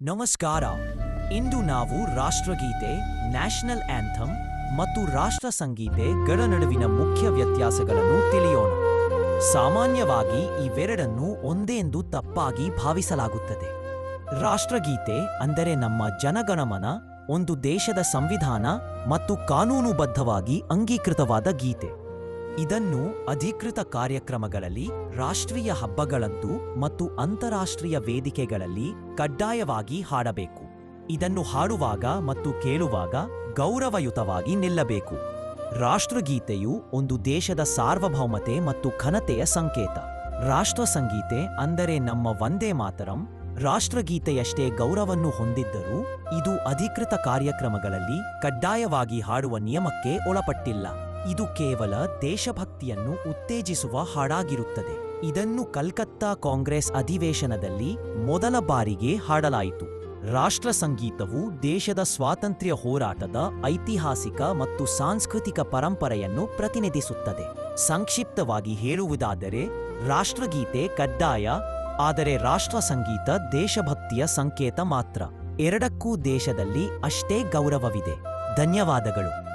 ನಮಸ್ಕಾರ. ಇಂದು ನಾವು ರಾಷ್ಟ್ರಗೀತೆ, ನ್ಯಾಷನಲ್ ಆಂಥಮ್ ಮತ್ತು ರಾಷ್ಟ್ರ ಸಂಗೀತೆಗಳ ನಡುವಿನ ಮುಖ್ಯ ವ್ಯತ್ಯಾಸಗಳನ್ನು ತಿಳಿಯೋಣ. ಸಾಮಾನ್ಯವಾಗಿ ಇವೆರಡನ್ನೂ ಒಂದೆಂದು ತಪ್ಪಾಗಿ ಭಾವಿಸಲಾಗುತ್ತದೆ. ರಾಷ್ಟ್ರಗೀತೆ ಅಂದರೆ ನಮ್ಮ ಜನಗಣಮನ, ಒಂದು ದೇಶದ ಸಂವಿಧಾನ ಮತ್ತು ಕಾನೂನುಬದ್ಧವಾಗಿ ಅಂಗೀಕೃತವಾದ ಗೀತೆ. ಇದನ್ನು ಅಧಿಕೃತ ಕಾರ್ಯಕ್ರಮಗಳಲ್ಲಿ, ರಾಷ್ಟ್ರೀಯ ಹಬ್ಬಗಳಂದು ಮತ್ತು ಅಂತಾರಾಷ್ಟ್ರೀಯ ವೇದಿಕೆಗಳಲ್ಲಿ ಕಡ್ಡಾಯವಾಗಿ ಹಾಡಬೇಕು. ಇದನ್ನು ಹಾಡುವಾಗ ಮತ್ತು ಕೇಳುವಾಗ ಗೌರವಯುತವಾಗಿ ನಿಲ್ಲಬೇಕು. ರಾಷ್ಟ್ರಗೀತೆಯು ಒಂದು ದೇಶದ ಸಾರ್ವಭೌಮತೆ ಮತ್ತು ಘನತೆಯ ಸಂಕೇತ. ರಾಷ್ಟ್ರ ಸಂಗೀತೆ ಅಂದರೆ ನಮ್ಮ ವಂದೇ ಮಾತರಂ ರಾಷ್ಟ್ರಗೀತೆಯಷ್ಟೇ ಗೌರವವನ್ನು ಹೊಂದಿದ್ದರೂ ಇದು ಅಧಿಕೃತ ಕಾರ್ಯಕ್ರಮಗಳಲ್ಲಿ ಕಡ್ಡಾಯವಾಗಿ ಹಾಡುವ ನಿಯಮಕ್ಕೆ ಒಳಪಟ್ಟಿಲ್ಲ. ಇದು ಕೇವಲ ದೇಶಭಕ್ತಿಯನ್ನು ಉತ್ತೇಜಿಸುವ ಹಾಡಾಗಿರುತ್ತದೆ. ಇದನ್ನು ಕಲ್ಕತ್ತಾ ಕಾಂಗ್ರೆಸ್ ಅಧಿವೇಶನದಲ್ಲಿ ಮೊದಲ ಬಾರಿಗೆ ಹಾಡಲಾಯಿತು. ರಾಷ್ಟ್ರ ಸಂಗೀತವು ದೇಶದ ಸ್ವಾತಂತ್ರ್ಯ ಹೋರಾಟದ ಐತಿಹಾಸಿಕ ಮತ್ತು ಸಾಂಸ್ಕೃತಿಕ ಪರಂಪರೆಯನ್ನು ಪ್ರತಿನಿಧಿಸುತ್ತದೆ. ಸಂಕ್ಷಿಪ್ತವಾಗಿ ಹೇಳುವುದಾದರೆ, ರಾಷ್ಟ್ರಗೀತೆ ಕಡ್ಡಾಯ, ಆದರೆ ರಾಷ್ಟ್ರ ಸಂಗೀತ ದೇಶಭಕ್ತಿಯ ಸಂಕೇತ ಮಾತ್ರ. ಎರಡಕ್ಕೂ ದೇಶದಲ್ಲಿ ಅಷ್ಟೇ ಗೌರವವಿದೆ. ಧನ್ಯವಾದಗಳು.